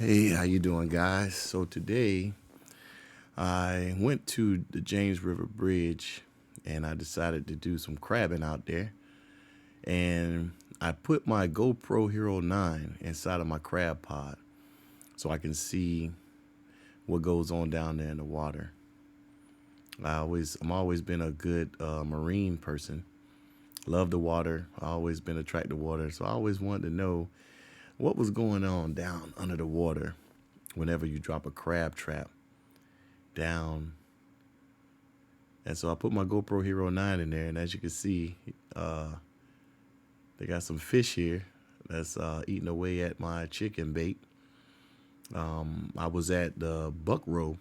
Hey, how you doing, guys? So today I went to the James River Bridge and I decided to do some crabbing out there. And I put my GoPro Hero 9 inside of my crab pod so I can see what goes on down there in the water. I'm always been a good marine person. Love the water. I always been attracted to water, so I always wanted to know what was going on down under the water whenever you drop a crab trap down. And so I put my GoPro Hero 9 in there, and as you can see, they got some fish here that's eating away at my chicken bait. I was at the Buckrow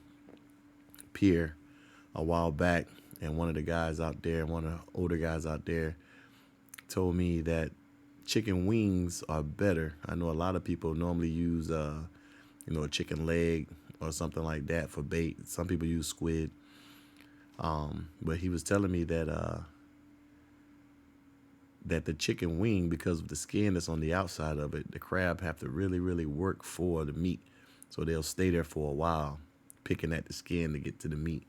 Pier a while back, and one of the guys out there, one of the older guys out there, told me that chicken wings are better. I know a lot of people normally use, a chicken leg or something like that for bait. Some people use squid. But he was telling me that the chicken wing, because of the skin that's on the outside of it, the crab have to really, really work for the meat. So they'll stay there for a while, picking at the skin to get to the meat.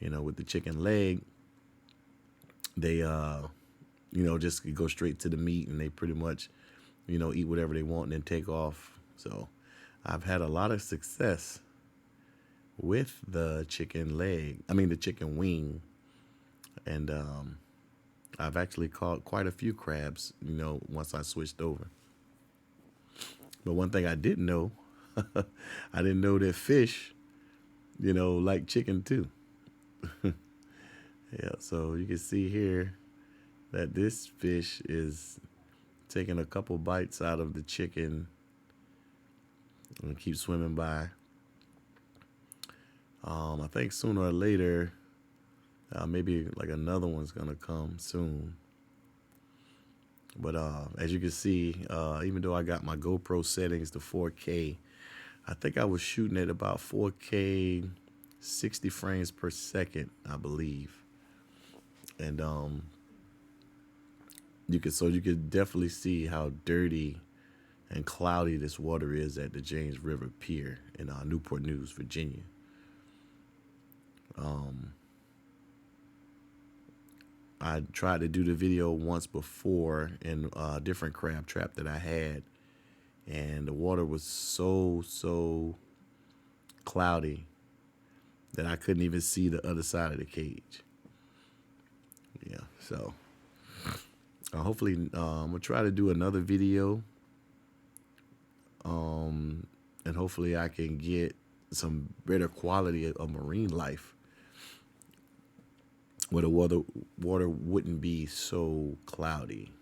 With the chicken leg, they, just go straight to the meat and they pretty much, eat whatever they want and then take off. So I've had a lot of success with the the chicken wing. And I've actually caught quite a few crabs, once I switched over. But one thing I didn't know, I didn't know that fish, like chicken too. Yeah, so you can see here that this fish is taking a couple bites out of the chicken and keep swimming by. I think sooner or later, maybe like another one's gonna come soon. But as you can see, even though I got my GoPro settings to 4K, I think I was shooting at about 4K, 60 frames per second, I believe. And you could definitely see how dirty and cloudy this water is at the James River Pier in Newport News, Virginia. I tried to do the video once before in a different crab trap that I had, and the water was so cloudy that I couldn't even see the other side of the cage. Yeah, so hopefully I'm gonna try to do another video, and hopefully I can get some better quality of marine life where the water wouldn't be so cloudy.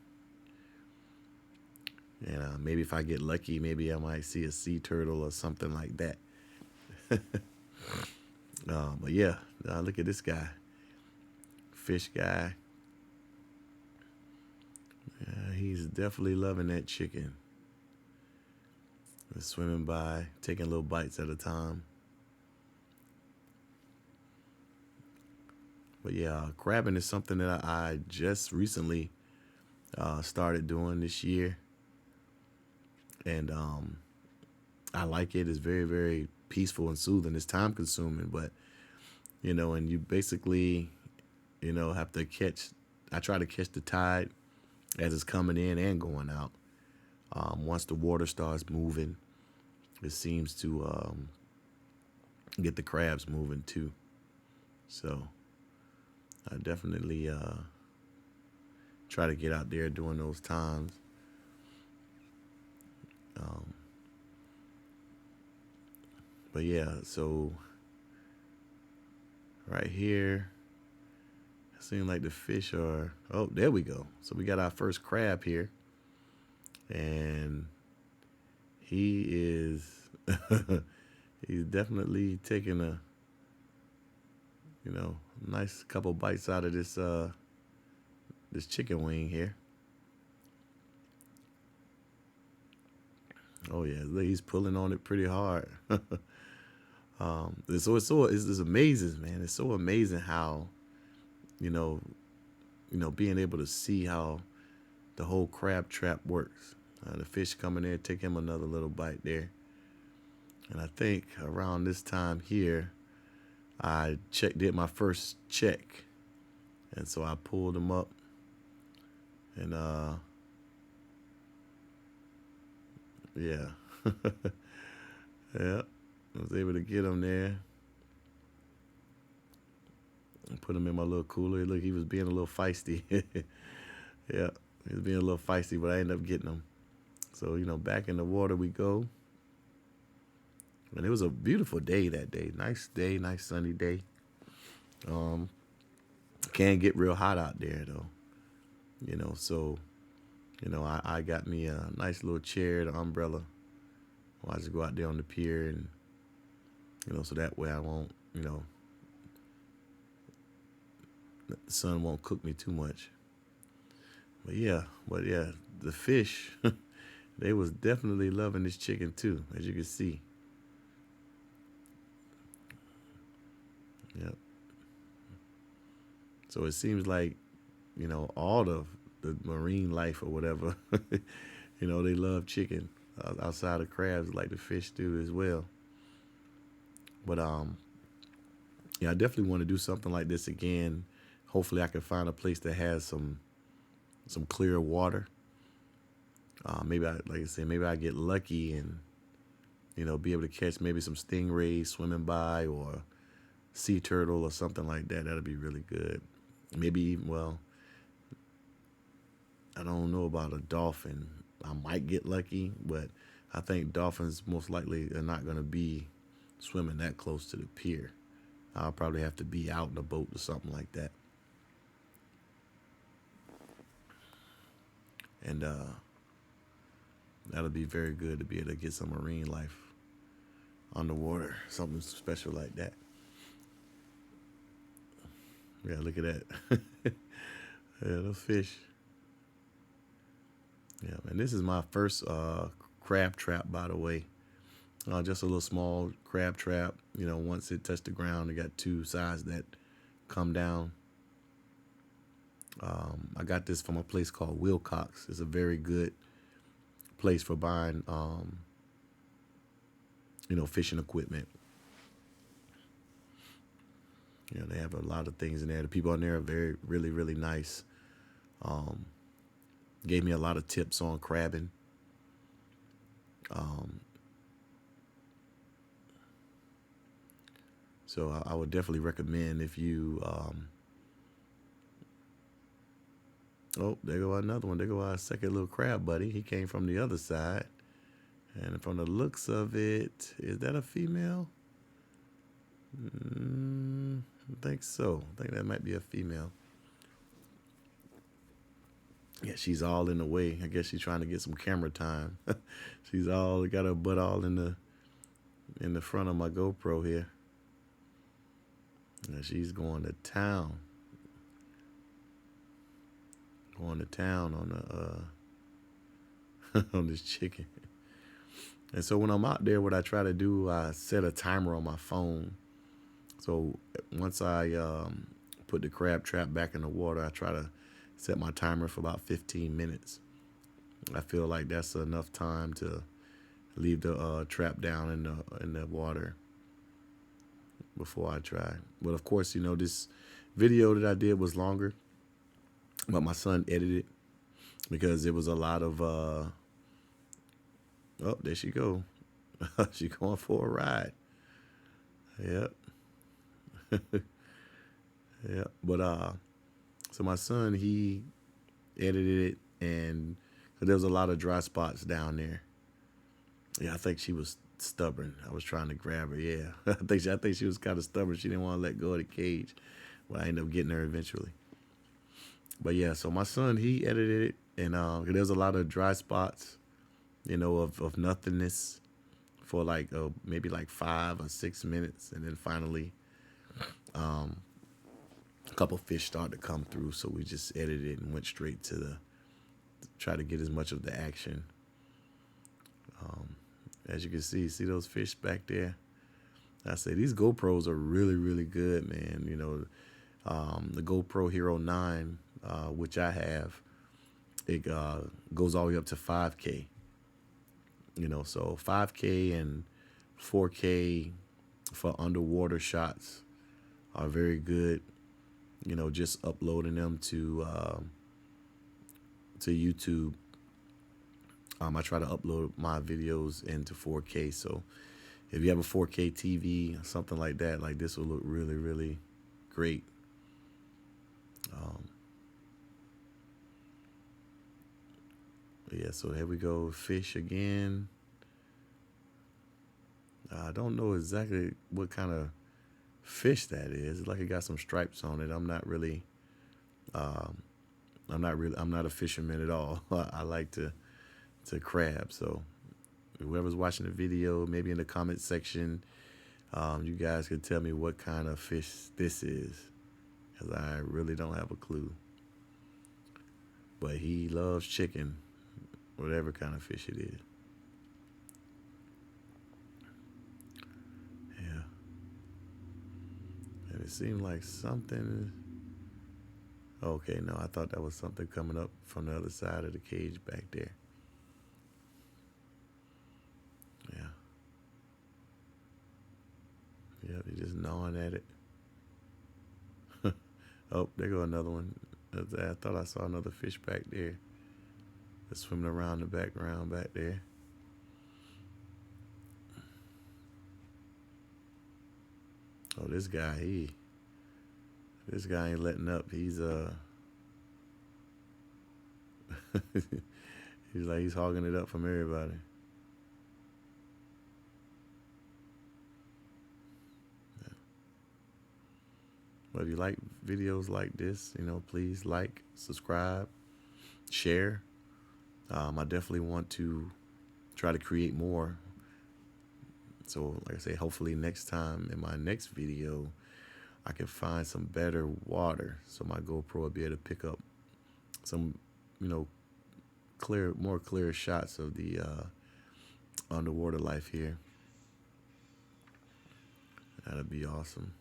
And maybe if I get lucky, maybe I might see a sea turtle or something like that. But yeah, look at this guy, fish guy. He's definitely loving that chicken. Just swimming by, taking little bites at a time. But yeah, crabbing is something that I just recently started doing this year. And I like it. It's very, very peaceful and soothing. It's time consuming, but, and you basically, have to I try to catch the tide as it's coming in and going out. Once the water starts moving, it seems to get the crabs moving too. So I definitely try to get out there during those times. But yeah, so right here, it seems like the fish are, oh, there we go. So we got our first crab here. And he is, he's definitely taking a, nice couple bites out of this chicken wing here. Oh yeah, he's pulling on it pretty hard. It's amazing, man. It's so amazing how, you know, being able to see how the whole crab trap works. The fish coming in, take him another little bite there. And I think around this time here, I did my first check. And so I pulled them up and yeah. Yeah. I was able to get them there and put them in my little cooler. Look, he was being a little feisty. Yeah, he was being a little feisty, but I ended up getting them. So, back in the water we go. And it was a beautiful day that day. Nice day, nice sunny day. Can't get real hot out there though. So, I got me a nice little chair, the umbrella. I just go out there on the pier and, so that way I won't, the sun won't cook me too much. But yeah, the fish, they was definitely loving this chicken too, as you can see. Yep. So it seems like, all the marine life or whatever, they love chicken outside of crabs like the fish do as well. But yeah, I definitely want to do something like this again. Hopefully I can find a place that has some clear water. Maybe like I said, maybe I get lucky and, be able to catch maybe some stingrays swimming by or sea turtle or something like that. That'd be really good. Maybe even, well, I don't know about a dolphin. I might get lucky, but I think dolphins most likely are not going to be swimming that close to the pier. I'll probably have to be out in a boat or something like that. And that'll be very good to be able to get some marine life underwater, something special like that. Yeah, look at that. Yeah, those fish. Yeah, and this is my first crab trap, by the way. Just a little small crab trap. Once it touched the ground, it got two sides that come down. I got this from a place called Wilcox. It's a very good place for buying, fishing equipment. They have a lot of things in there. The people in there are very, really, really nice. Gave me a lot of tips on crabbing. So I would definitely recommend if you. Oh, there go another one. There go our second little crab buddy. He came from the other side. And from the looks of it, is that a female? I think so. I think that might be a female. Yeah, she's all in the way. I guess she's trying to get some camera time. She's all got her butt all in the front of my GoPro here. And she's going to town. Going to town on the on this chicken. And so when I'm out there, what I try to do, I set a timer on my phone. So once I put the crab trap back in the water, I try to set my timer for about 15 minutes. I feel like that's enough time to leave the trap down in the water before I try. But of course, this video that I did was longer, but my son edited it because it was a lot of oh, there she go. She going for a ride. Yep. Yeah. But so my son, he edited it, and there was a lot of dry spots down there. Yeah, I think she was stubborn. I was trying to grab her. Yeah, I think she was kind of stubborn. She didn't want to let go of the cage. Well, I ended up getting her eventually. But yeah, so my son, he edited it, and there's a lot of dry spots, of nothingness for like maybe like 5 or 6 minutes, and then finally, a couple fish started to come through. So we just edited it and went straight to try to get as much of the action. As you can see those fish back there. I say these GoPros are really, really good, man. The GoPro Hero 9, which I have, it goes all the way up to 5K. So 5K and 4K for underwater shots are very good. Just uploading them to YouTube. I try to upload my videos into 4K. So if you have a 4K TV, something like that, like this will look really, really great. Um, yeah, so here we go, fish again. I don't know exactly what kind of fish that is. It's like it got some stripes on it. Um, I'm not a fisherman at all. I like to crab. So whoever's watching the video, maybe in the comment section, you guys could tell me what kind of fish this is, because I really don't have a clue. But he loves chicken, whatever kind of fish it is. Yeah. And it seemed like something. Okay, no, I thought that was something coming up from the other side of the cage back there. Yeah. Yep, he's just gnawing at it. Oh, there go another one. I thought I saw another fish back there. That's swimming around the background back there. Oh, this guy ain't letting up. He's he's hogging it up from everybody. Yeah. But if you like videos like this, please like, subscribe, share. I definitely want to try to create more. So, like I say, hopefully next time in my next video, I can find some better water so my GoPro will be able to pick up some, more clear shots of the underwater life here. That'd be awesome.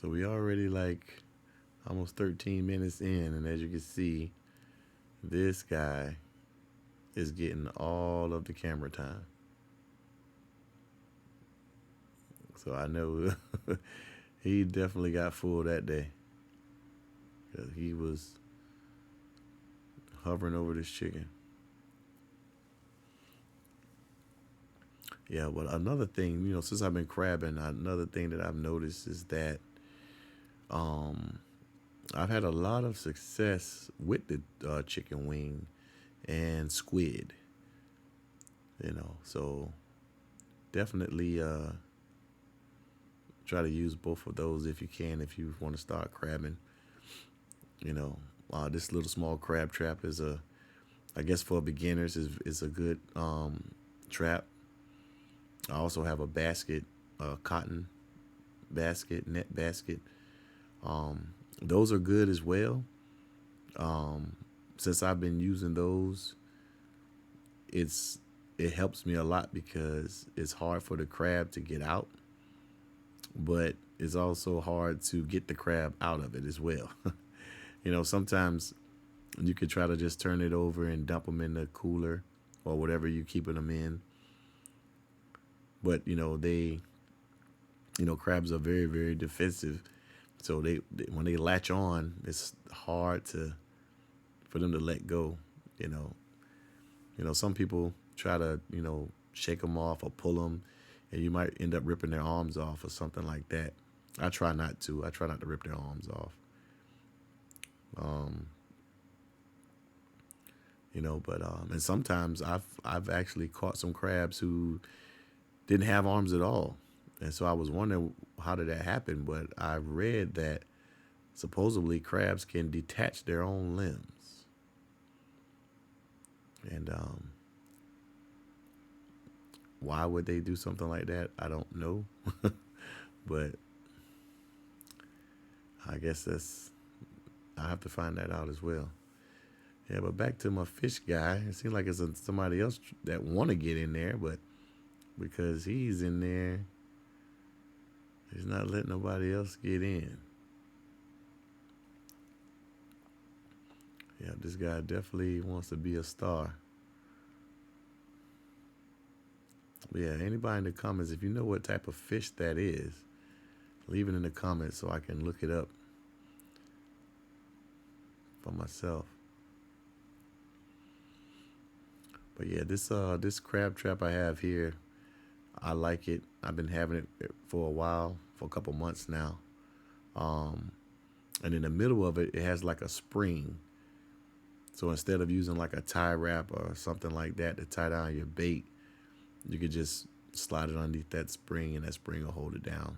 So we already like almost 13 minutes in, and as you can see, this guy is getting all of the camera time. So I know he definitely got full that day, because he was hovering over this chicken. Yeah, but another thing, since I've been crabbing, another thing that I've noticed is that um, I've had a lot of success with the chicken wing and squid. So definitely try to use both of those if you can, if you want to start crabbing. This little small crab trap is I guess for beginners is a good trap. I also have a basket, cotton basket, net basket. Those are good as well. Since I've been using those, it helps me a lot because it's hard for the crab to get out, but it's also hard to get the crab out of it as well. Sometimes you could try to just turn it over and dump them in the cooler or whatever you keeping them in. But crabs are very, very defensive. So they when they latch on, it's hard for them to let go. Some people try to shake them off or pull them, and you might end up ripping their arms off or something like that. I try not to. I try not to rip their arms off. Um, but and sometimes I've actually caught some crabs who didn't have arms at all, and so I was wondering how did that happen. But I read that supposedly crabs can detach their own limbs, and why would they do something like that? I don't know, but I guess I have to find that out as well. Yeah, but back to my fish guy. It seems like it's somebody else that want to get in there, but because he's in there, he's not letting nobody else get in. Yeah, this guy definitely wants to be a star. But yeah, anybody in the comments, if you know what type of fish that is, leave it in the comments so I can look it up for myself. But yeah, this crab trap I have here, I like it. I've been having it for a while, for a couple months now. Um, and in the middle of it, it has like a spring. So instead of using like a tie wrap or something like that to tie down your bait, you could just slide it underneath that spring, and that spring will hold it down.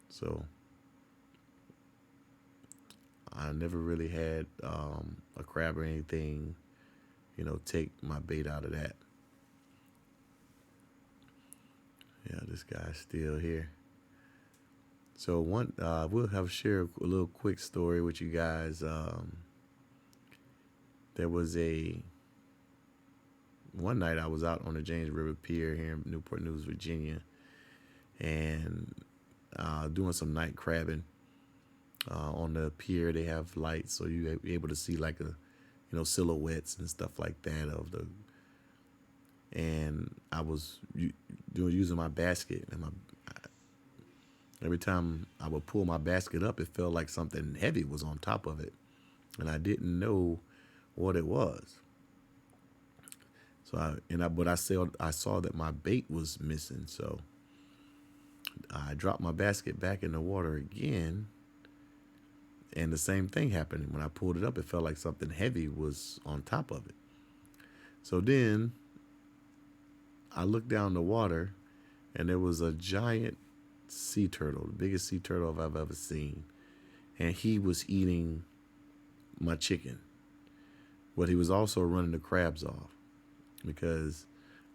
So I never really had a crab or anything, take my bait out of that. Yeah, this guy's still here. So we'll have share a little quick story with you guys. There was one night I was out on the James River Pier here in Newport News, Virginia, and doing some night crabbing. On the pier, they have lights, so you're able to see like silhouettes and stuff like that of the. And I was using my basket, and every time I would pull my basket up, it felt like something heavy was on top of it, and I didn't know what it was. So I saw that my bait was missing, so I dropped my basket back in the water again, and the same thing happened. When I pulled it up, it felt like something heavy was on top of it. So then I looked down the water, and there was a giant sea turtle, the biggest sea turtle I've ever seen, and he was eating my chicken. But he was also running the crabs off, because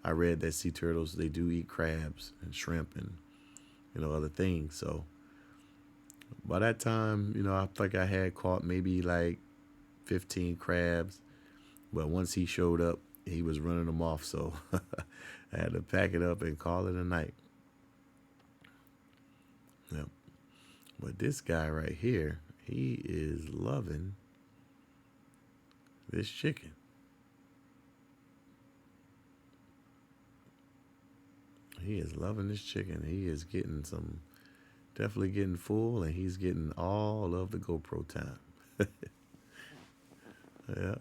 I read that sea turtles, they do eat crabs and shrimp and other things. So by that time, I think I had caught maybe like 15 crabs. But once he showed up, he was running them off. So I had to pack it up and call it a night. Yep. But this guy right here, he is loving this chicken. He is loving this chicken. He is definitely getting full, and he's getting all of the GoPro time. Yeah.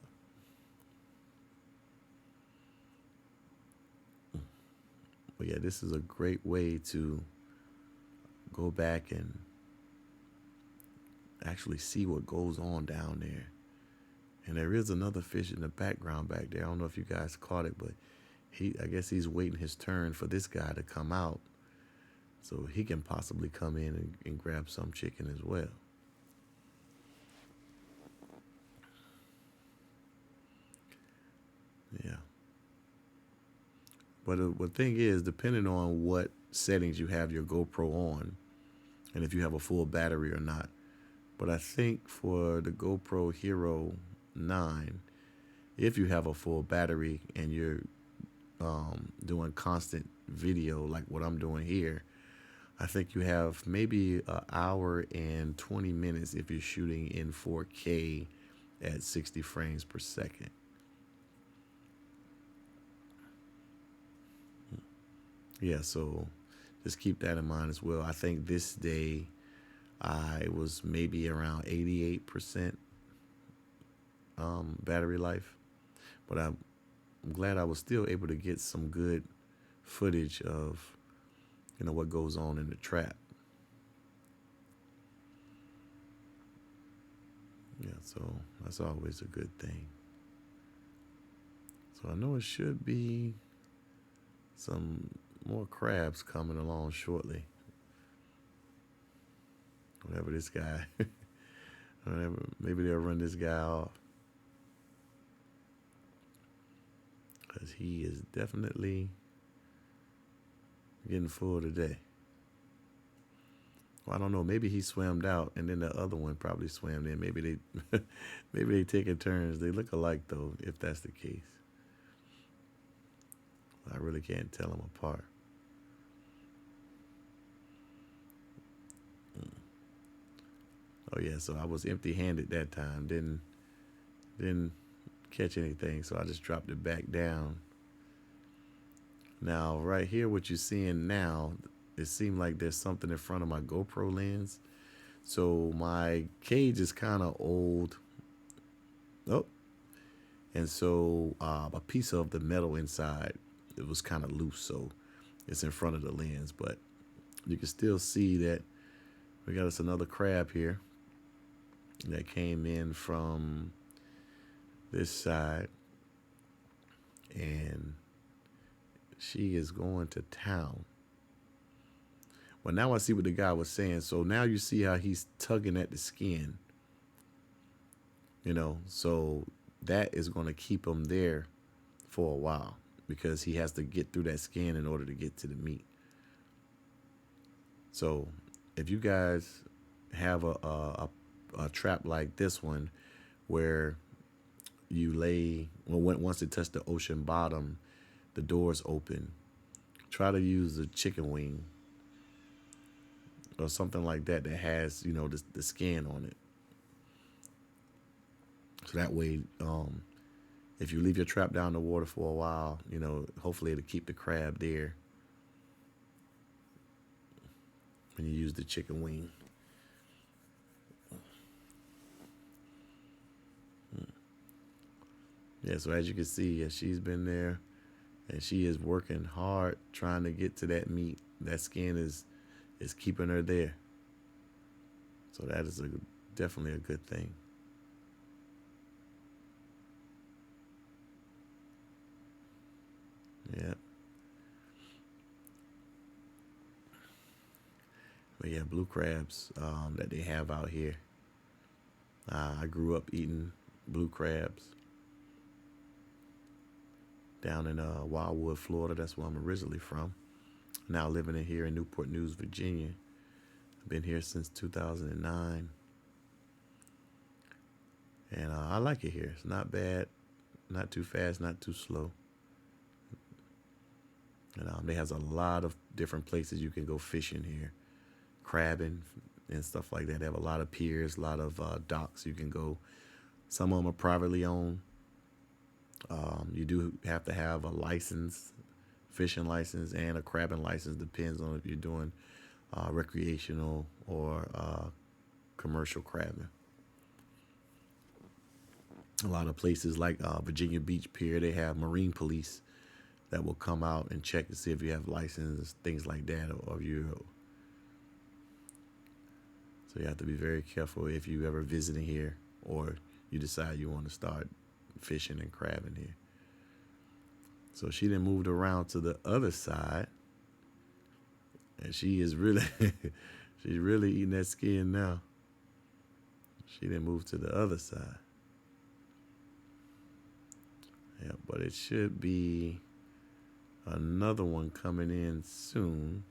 But yeah, this is a great way to go back and actually see what goes on down there. And there is another fish in the background back there. I don't know if you guys caught it, but I guess he's waiting his turn for this guy to come out so he can possibly come in and grab some chicken as well. Yeah. But the thing is, depending on what settings you have your GoPro on, and if you have a full battery or not. But I think for the GoPro Hero 9, if you have a full battery and you're doing constant video like what I'm doing here, I think you have maybe an hour and 20 minutes if you're shooting in 4K at 60 frames per second. Yeah, so just keep that in mind as well. I think this day I was maybe around 88% battery life, but I'm glad I was still able to get some good footage of what goes on in the trap. Yeah, so that's always a good thing. So I know it should be some more crabs coming along shortly. Whatever this guy, maybe they'll run this guy off, because he is definitely getting full today. Well, I don't know. Maybe he swam out, and then the other one probably swam in. Maybe they taking turns. They look alike though, if that's the case. I really can't tell them apart. Oh yeah, so I was empty-handed that time. Didn't catch anything, so I just dropped it back down. Now, right here, what you're seeing now, it seemed like there's something in front of my GoPro lens. So my cage is kind of old. Oh, and so a piece of the metal inside, it was kind of loose, so it's in front of the lens. But you can still see that we got us another crab here that came in from this side, and she is going to town. Well, now I see what the guy was saying. So now you see how he's tugging at the skin, so that is going to keep him there for a while because he has to get through that skin in order to get to the meat. So if you guys have a trap like this one where you lay, well, once it touches the ocean bottom, the doors open, try to use the chicken wing or something like that that has, the skin on it. So that way, if you leave your trap down in the water for a while, hopefully it'll keep the crab there when you use the chicken wing. Yeah, so as you can see, she's been there and she is working hard trying to get to that meat. That skin is keeping her there. So that is definitely a good thing. Yeah. But yeah, blue crabs that they have out here. I grew up eating blue crabs down in Wildwood, Florida. That's where I'm originally from. Now living in here in Newport News, Virginia. I've been here since 2009. And I like it here. It's not bad, not too fast, not too slow. And they has a lot of different places you can go fishing here, crabbing and stuff like that. They have a lot of piers, a lot of docks you can go. Some of them are privately owned. You do have to have a license, fishing license, and a crabbing license. Depends on if you're doing recreational or commercial crabbing. A lot of places like Virginia Beach Pier, they have marine police that will come out and check to see if you have license, things like that, or you. So you have to be very careful if you ever visiting here or you decide you want to start fishing and crabbing here. So she then moved around to the other side, and she is really, she's really eating that skin now. She then moved to the other side. Yeah, but it should be another one coming in soon.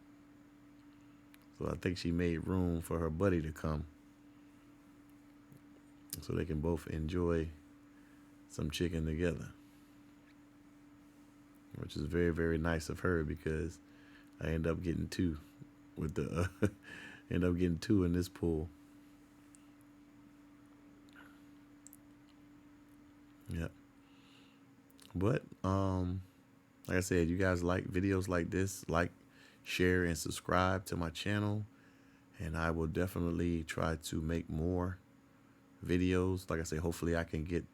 So I think she made room for her buddy to come so they can both enjoy some chicken together, which is very, very nice of her because I end up getting two with the end up getting two in this pool. Yep. But like I said, you guys like videos like this, like, share, and subscribe to my channel, and I will definitely try to make more videos. Like I say, hopefully I can get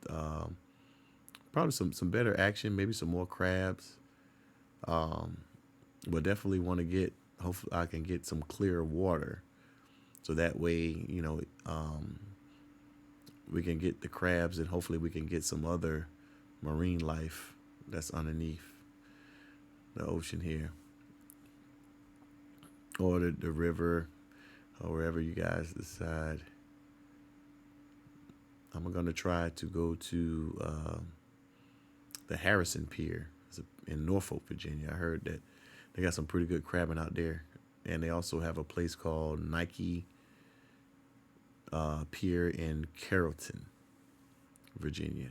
probably some better action, maybe some more crabs. But definitely want to get, hopefully I can get some clear water, so that way we can get the crabs, and hopefully we can get some other marine life that's underneath the ocean here, or the river, or wherever you guys decide. I'm going to try to go to the Harrison Pier in Norfolk, Virginia. I heard that they got some pretty good crabbing out there. And they also have a place called Nike Pier in Carrollton, Virginia.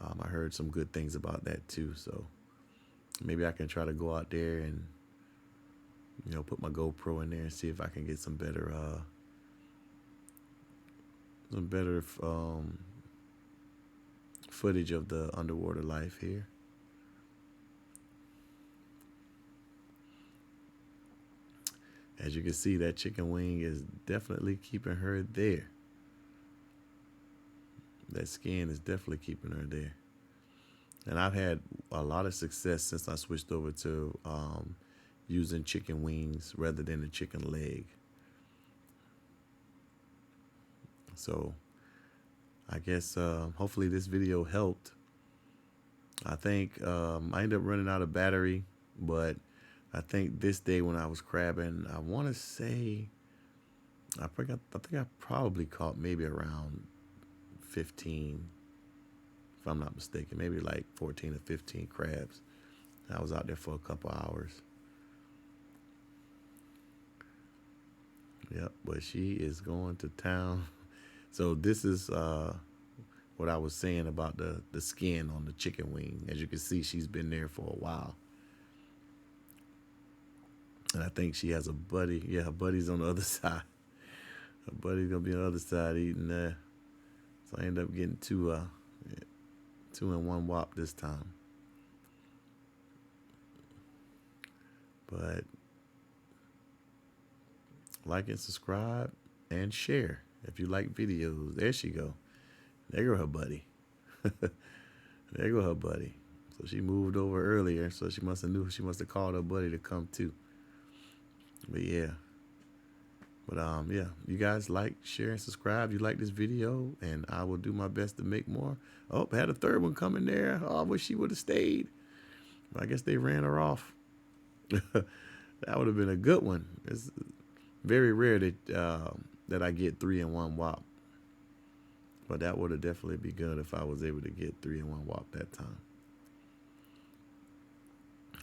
I heard some good things about that too. So maybe I can try to go out there and put my GoPro in there and see if I can get some better footage of the underwater life here. As you can see, that chicken wing is definitely keeping her there. That skin is definitely keeping her there. And I've had a lot of success since I switched over to using chicken wings rather than the chicken leg. So I guess hopefully this video helped. I think I ended up running out of battery, but I think this day when I was crabbing, I want to say, I think I probably caught maybe around 15, if I'm not mistaken, maybe like 14 or 15 crabs. I was out there for a couple hours. Yep, but she is going to town. So this is what I was saying about the skin on the chicken wing. As you can see, she's been there for a while. And I think she has a buddy. Yeah, her buddy's on the other side. Her buddy's going to be on the other side eating there. So I end up getting two in one whop this time. But like and subscribe and share if you like videos. There she go. There go her buddy. There go her buddy. So she moved over earlier, so she must have called her buddy to come too. But yeah. But yeah, you guys like, share, and subscribe. You like this video, and I will do my best to make more. Oh, had a third one coming there. Oh, I wish she would have stayed. But I guess they ran her off. That would have been a good one. It's very rare that I get 3 in 1 whop. But that would have definitely been good if I was able to get 3 in 1 whop that time.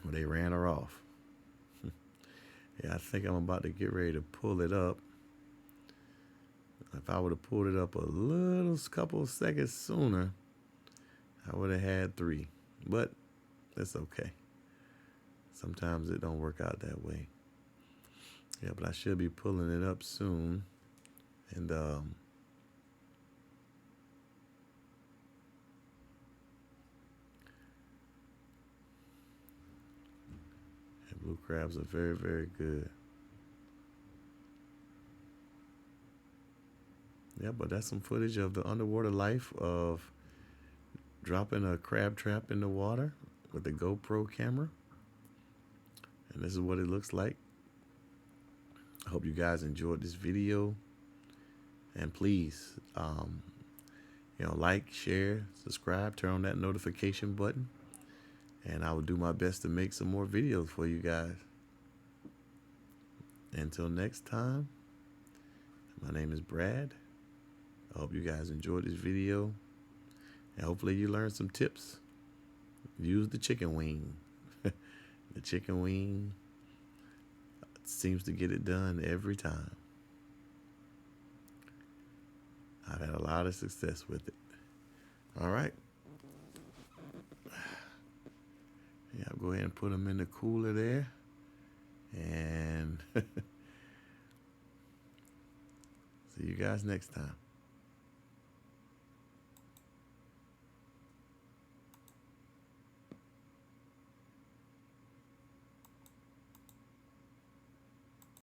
Well, they ran her off. Yeah, I think I'm about to get ready to pull it up. If I would have pulled it up a couple of seconds sooner, I would have had 3. But that's okay. Sometimes it don't work out that way. Yeah, but I should be pulling it up soon. And blue crabs are very, very good. Yeah, but that's some footage of the underwater life of dropping a crab trap in the water with the GoPro camera. And this is what it looks like. I hope you guys enjoyed this video. And please, like, share, subscribe, turn on that notification button. And I will do my best to make some more videos for you guys. Until next time, my name is Brad. I hope you guys enjoyed this video. And hopefully you learned some tips. Use the chicken wing. The chicken wing seems to get it done every time. I've had a lot of success with it. All right. Yeah, I'll go ahead and put them in the cooler there. And see you guys next time.